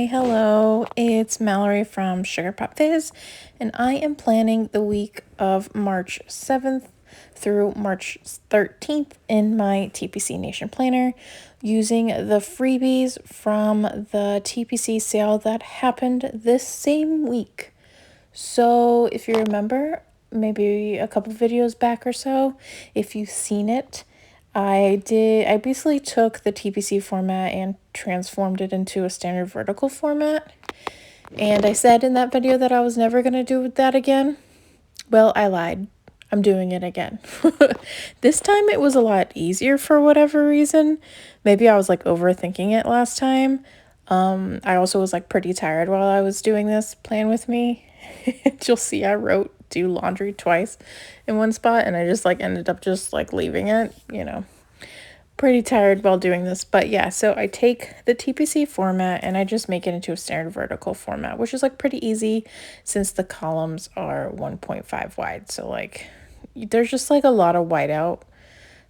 Hi, hello. It's Mallory from Sugar Pop Fizz, and I am planning the week of March 7th through March 13th in my TPC Nation planner using the freebies from the TPC sale that happened this same week. So, if you remember, maybe a couple videos back or so, if you've seen it, I basically took the TPC format and transformed it into a standard vertical format. And I said in that video that I was never going to do that again. Well, I lied. I'm doing it again. This time it was a lot easier for whatever reason. Maybe I was like overthinking it last time. I also was like pretty tired while I was doing this. Plan with me. You'll see I wrote do laundry twice in one spot, and I just like ended up just like leaving it, pretty tired while doing this. But yeah, so I take the TPC format and I just make it into a standard vertical format, which is like pretty easy since the columns are 1.5 wide. So like there's just like a lot of whiteout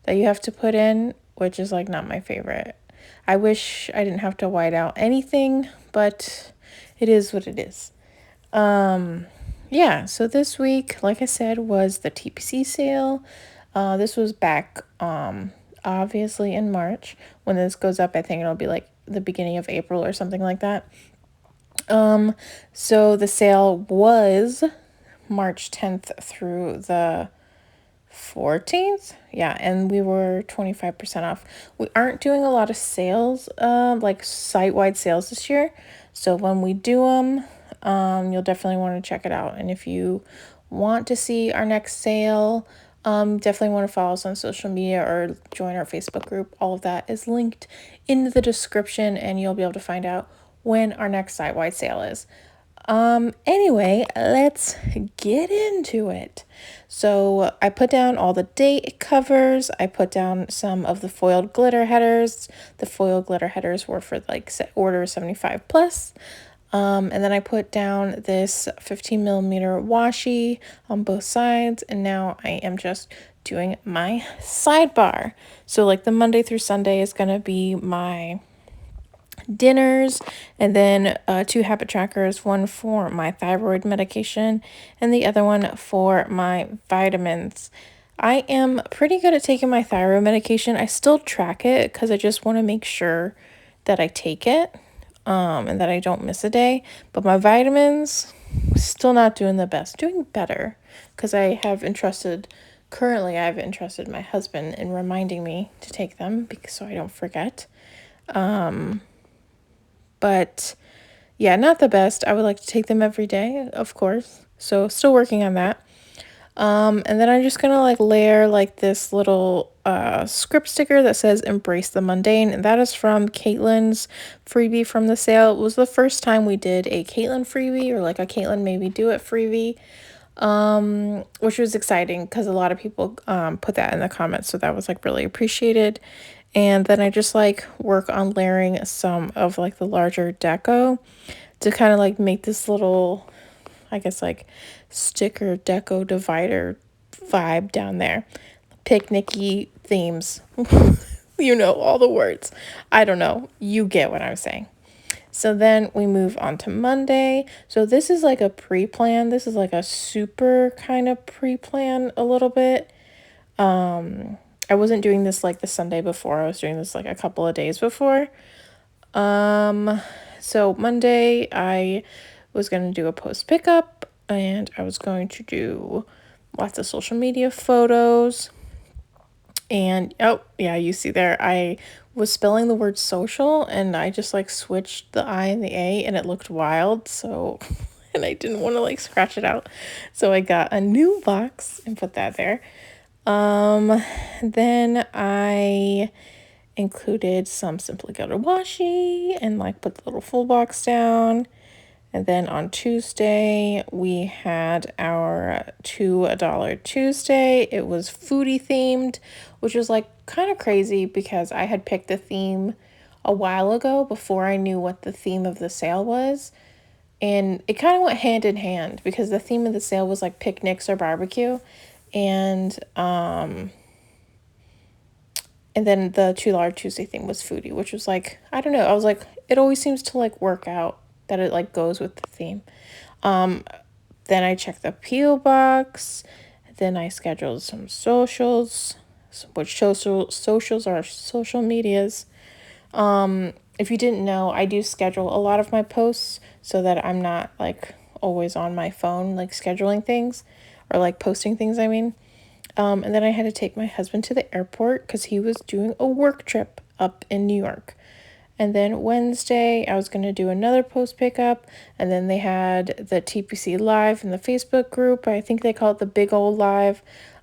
that you have to put in, which is like not my favorite. I wish I didn't have to white out anything, but it is what it is. Yeah, so this week, like I said, was the TPC sale. This was back obviously in March. When this goes up, I think it'll be like the beginning of April or something like that. So the sale was March 10th through the 14th. Yeah, and we were 25% off. We aren't doing a lot of sales, like site-wide sales this year. So when we do them, you'll definitely want to check it out. And if you want to see our next sale, definitely want to follow us on social media or join our Facebook group. All of that is linked in the description, and you'll be able to find out when our next site-wide sale is. Anyway, let's get into it. So I put down all the date covers. I put down some of the foiled glitter headers. The foiled glitter headers were for like order 75 plus. And then I put down this 15 millimeter washi on both sides. And now I am just doing my sidebar. So like the Monday through Sunday is going to be my dinners, and then 2 habit trackers, one for my thyroid medication and the other one for my vitamins. I am pretty good at taking my thyroid medication. I still track it because I just want to make sure that I take it and that I don't miss a day. But my vitamins, still not doing the best. Doing better because currently I've entrusted my husband in reminding me to take them so I don't forget. But yeah, not the best. I would like to take them every day, of course. So still working on that. And then I'm just gonna like layer like this little script sticker that says embrace the mundane, and that is from Caitlin's freebie from the sale. It was the first time we did a Caitlin freebie, or like a Caitlin maybe do it freebie, which was exciting because a lot of people put that in the comments, so that was like really appreciated. And then I just like work on layering some of like the larger deco to kind of like make this little, I guess, like sticker deco divider vibe down there. Picnicky themes. You know, all the words. I don't know. You get what I'm saying. So then we move on to Monday. So this is like a pre-plan. This is like a super kind of pre-plan a little bit. I wasn't doing this like the Sunday before. I was doing this like a couple of days before. So Monday I was going to do a post pickup, and I was going to do lots of social media photos. And oh yeah, you see there, I was spelling the word social and I just like switched the I and the A and it looked wild. So, and I didn't want to like scratch it out. So I got a new box and put that there. Then I included some Simply Glitter washi and like put the little full box down. And then on Tuesday, we had our $2 Tuesday. It was foodie themed, which was like kind of crazy because I had picked the theme a while ago before I knew what the theme of the sale was. And it kind of went hand in hand because the theme of the sale was like picnics or barbecue. And then the $2 Tuesday thing was foodie, which was like, I don't know. I was like, it always seems to like work out that it like goes with the theme. Then I checked the P.O. box. Then I scheduled some socials, which socials are social medias. If you didn't know, I do schedule a lot of my posts so that I'm not like always on my phone, like scheduling things or like posting things, I mean. And then I had to take my husband to the airport because he was doing a work trip up in New York. And then Wednesday, I was going to do another post pickup. And then they had the TPC Live in the Facebook group. I think they call it the Big Old Live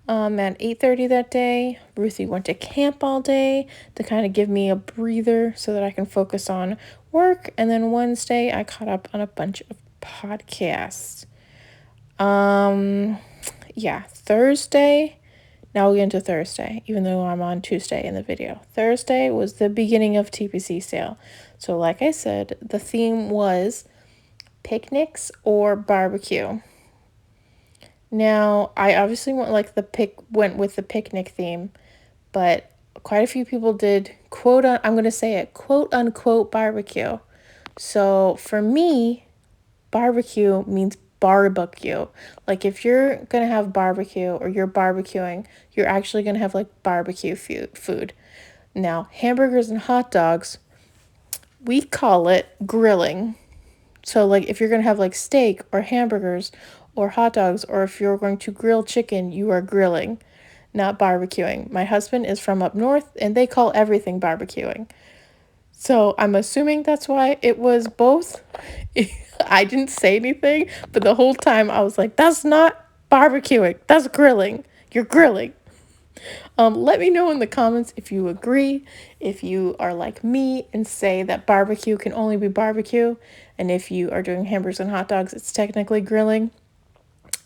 at 8:30 that day. Ruthie went to camp all day to kind of give me a breather so that I can focus on work. And then Wednesday, I caught up on a bunch of podcasts. Yeah, Thursday. Now we get into Thursday, even though I'm on Tuesday in the video. Thursday was the beginning of TPC sale. So like I said, the theme was picnics or barbecue. Now, I obviously went with the picnic theme, but quite a few people did I'm going to say it, quote unquote barbecue. So for me, barbecue means barbecue. Like if you're going to have barbecue or you're barbecuing, you're actually going to have like barbecue food. Now, hamburgers and hot dogs, we call it grilling. So like if you're going to have like steak or hamburgers or hot dogs, or if you're going to grill chicken, you are grilling, not barbecuing. My husband is from up north and they call everything barbecuing. So I'm assuming that's why it was both. I didn't say anything, but the whole time I was like, that's not barbecuing, that's grilling. You're grilling. Let me know in the comments if you agree, if you are like me and say that barbecue can only be barbecue, and if you are doing hamburgers and hot dogs, it's technically grilling.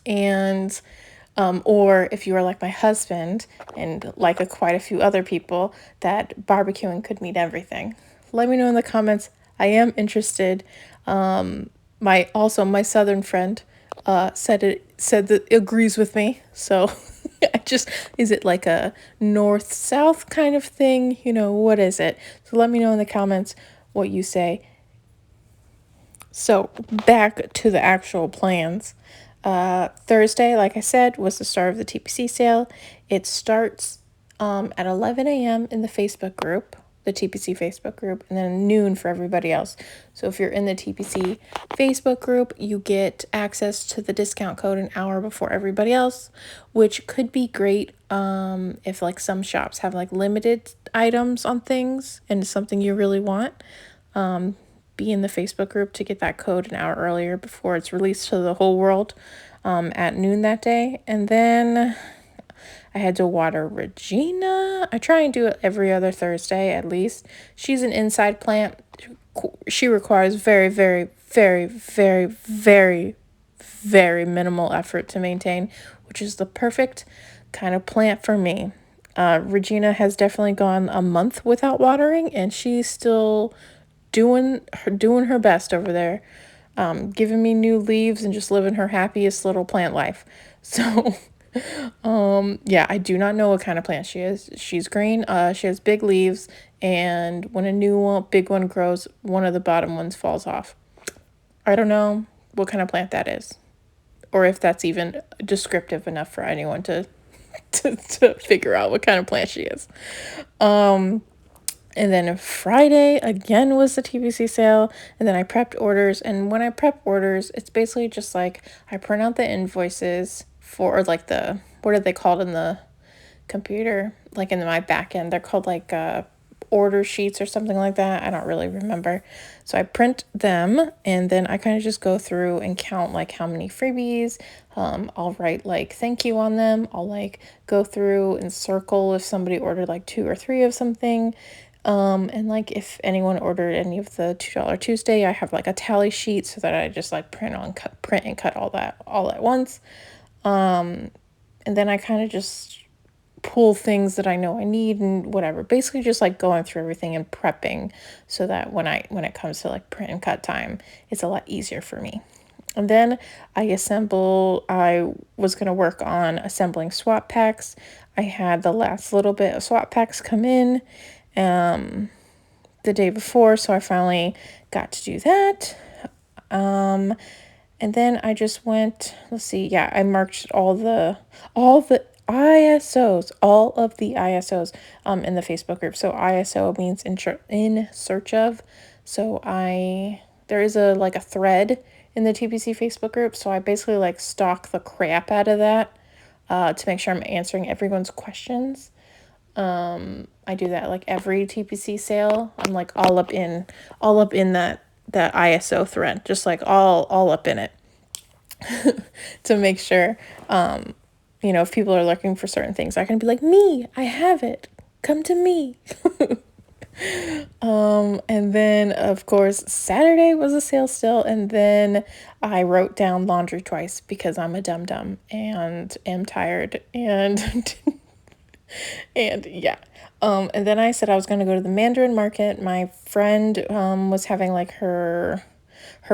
And or if you are like my husband and like quite a few other people, that barbecuing could mean everything. Let me know in the comments. I am interested. My southern friend said that it agrees with me. So is it like a north south kind of thing? What is it? So let me know in the comments what you say. So back to the actual plans. Thursday, like I said, was the start of the TPC sale. It starts at 11 a.m. in the Facebook group, the TPC Facebook group, and then noon for everybody else. So if you're in the TPC Facebook group, you get access to the discount code an hour before everybody else, which could be great if like some shops have like limited items on things and it's something you really want. Be in the Facebook group to get that code an hour earlier before it's released to the whole world at noon that day. And then I had to water Regina. I try and do it every other Thursday at least. She's an inside plant. She requires very, very, very, very, very, very minimal effort to maintain, which is the perfect kind of plant for me. Regina has definitely gone a month without watering, and she's still doing her best over there, giving me new leaves and just living her happiest little plant life. So yeah, I do not know what kind of plant she is. She's green. She has big leaves, and when a big one grows, one of the bottom ones falls off. I don't know what kind of plant that is, or if that's even descriptive enough for anyone to figure out what kind of plant she is. And then Friday, again, was the TPC sale. And then I prepped orders. And when I prep orders, it's basically just like I print out the invoices for, or like what are they called in the computer? Like in my back end, they're called like order sheets or something like that. I don't really remember. So I print them and then I kind of just go through and count like how many freebies. I'll write like thank you on them. I'll like go through and circle if somebody ordered like 2 or 3 of something. And like if anyone ordered any of the $2 Tuesday, I have like a tally sheet so that I just like print and cut all that all at once. And then I kind of just pull things that I know I need and whatever. Basically just like going through everything and prepping so that when it comes to like print and cut time, it's a lot easier for me. And then I was going to work on assembling swap packs. I had the last little bit of swap packs come in the day before, so I finally got to do that. And then I just went, let's see, yeah, I marked all the ISOs, all of the ISOs in the Facebook group. So ISO means in search of. So there is a thread in the TPC Facebook group. So I basically like stalk the crap out of that to make sure I'm answering everyone's questions. I do that like every TPC sale. I'm like all up in that ISO thread, just like all up in it to make sure if people are looking for certain things, I can be like, me, I have it. Come to me. And then of course Saturday was a sale still, and then I wrote down laundry twice because I'm a dum dum and am tired and and yeah. And then I said I was going to go to the Mandarin market. My friend was having like her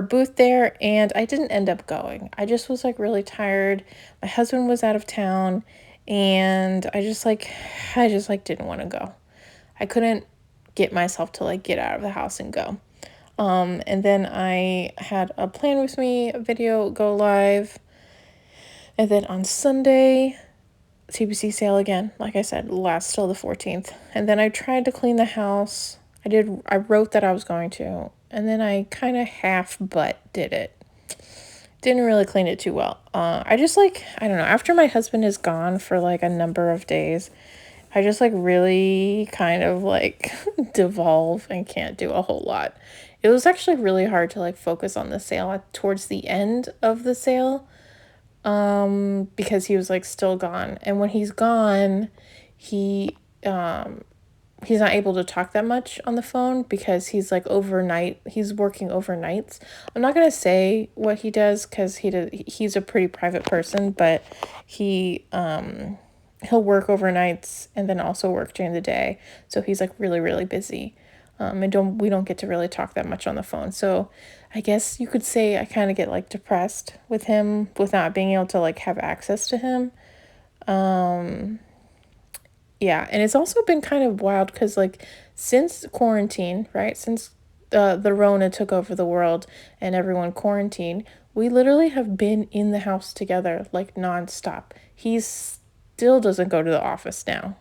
booth there, and I didn't end up going. I just was like really tired. My husband was out of town, and I just didn't want to go. I couldn't get myself to like get out of the house and go. And then I had a plan with me, a video go live. And then on Sunday, TPC sale again, like I said, lasts till the 14th. And then I tried to clean the house. I wrote that I was going to, and then I kind of half butt did it. Didn't really clean it too well. I don't know, after my husband is gone for like a number of days, I just like really kind of like devolve and can't do a whole lot. It was actually really hard to like focus on the sale towards the end of the sale because he was like still gone. And when he's gone, he he's not able to talk that much on the phone because he's working overnights. I'm not going to say what he does cuz he's a pretty private person, but he'll work overnights and then also work during the day. So he's like really really busy. And we don't get to really talk that much on the phone. So I guess you could say I kind of get like depressed with him, with not being able to like have access to him. Yeah, and it's also been kind of wild because like since quarantine, right? Since the Rona took over the world and everyone quarantined, we literally have been in the house together like nonstop. He still doesn't go to the office now.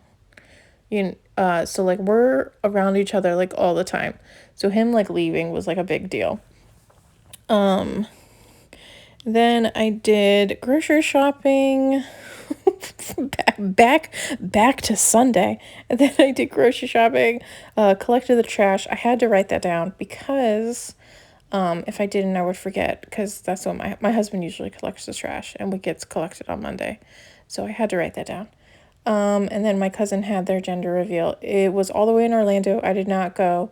So like we're around each other like all the time. So him like leaving was like a big deal. Then I did grocery shopping. back to Sunday. And then I did grocery shopping, collected the trash. I had to write that down because if I didn't, I would forget, because that's what my husband usually collects the trash and what gets collected on Monday. So I had to write that down. And then my cousin had their gender reveal. It was all the way in Orlando. I did not go.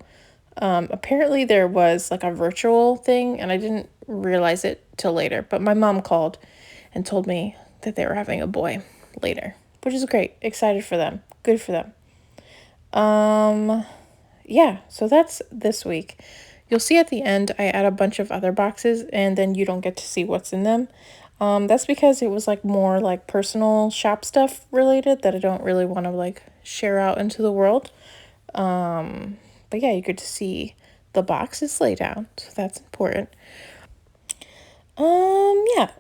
Apparently there was like a virtual thing, and I didn't realize it till later. But my mom called and told me that they were having a boy later, which is great. Excited for them. Good for them. Yeah, so that's this week. You'll see at the end, I add a bunch of other boxes, and then you don't get to see what's in them. That's because it was like more like personal shop stuff related that I don't really want to like share out into the world. But yeah, you get to see the boxes laid out, so that's important. Yeah.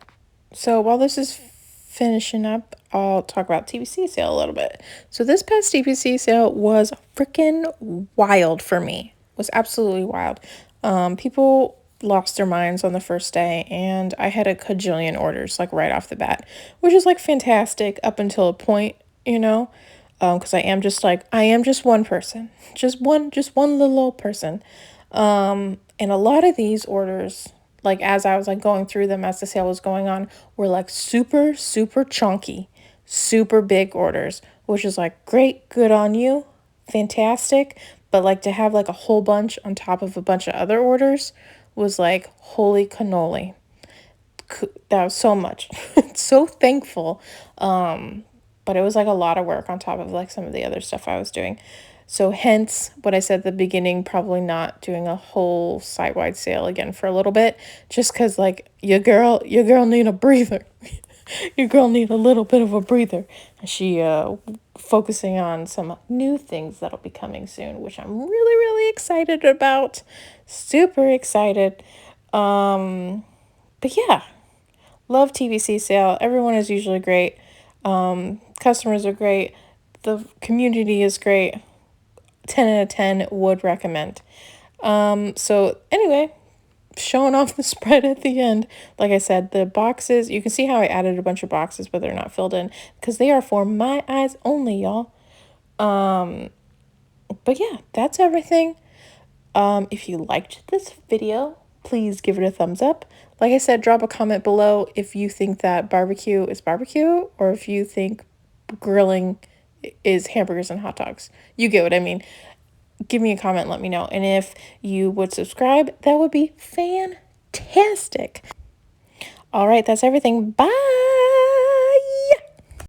So while this is finishing up, I'll talk about TPC sale a little bit. So this past TPC sale was freaking wild for me. It was absolutely wild. People lost their minds on the first day, and I had a cajillion orders like right off the bat, which is like fantastic up until a point, because I am just one person, just one little old person. And a lot of these orders, like as I was like going through them as the sale was going on, were like super, super chunky, super big orders, which is like great, good on you, fantastic. But like to have like a whole bunch on top of a bunch of other orders was like holy cannoli. That was so much. So thankful. But it was like a lot of work on top of like some of the other stuff I was doing. So hence what I said at the beginning, probably not doing a whole site-wide sale again for a little bit, just because like your girl need a breather. Your girl need a little bit of a breather. And she focusing on some new things that'll be coming soon, which I'm really, really excited about. Super excited. But yeah, love TPC sale. Everyone is usually great. Customers are great. The community is great. 10 out of 10 would recommend. So anyway, showing off the spread at the end. Like I said, the boxes, you can see how I added a bunch of boxes, but they're not filled in because they are for my eyes only, y'all. But yeah, that's everything. If you liked this video, please give it a thumbs up. Like I said, drop a comment below if you think that barbecue is barbecue or if you think grilling is hamburgers and hot dogs. You get what I mean. Give me a comment, let me know. And if you would subscribe, that would be fantastic. All right, that's everything. Bye.